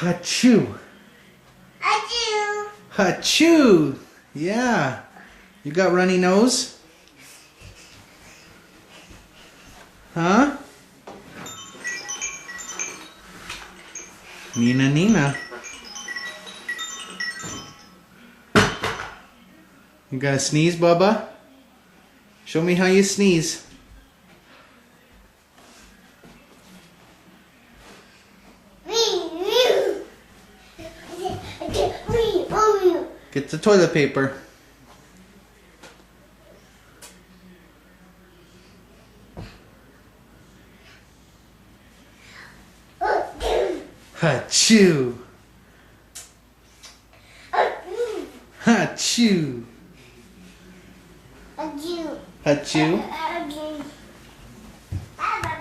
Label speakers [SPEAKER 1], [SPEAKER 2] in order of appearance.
[SPEAKER 1] Achoo.
[SPEAKER 2] Achoo.
[SPEAKER 1] Achoo. Yeah. You got runny nose? Huh? Nina. You gotta sneeze, Bubba? Show me how you sneeze. Get the toilet paper. Achoo. Achoo.
[SPEAKER 2] Achoo.
[SPEAKER 1] Achoo.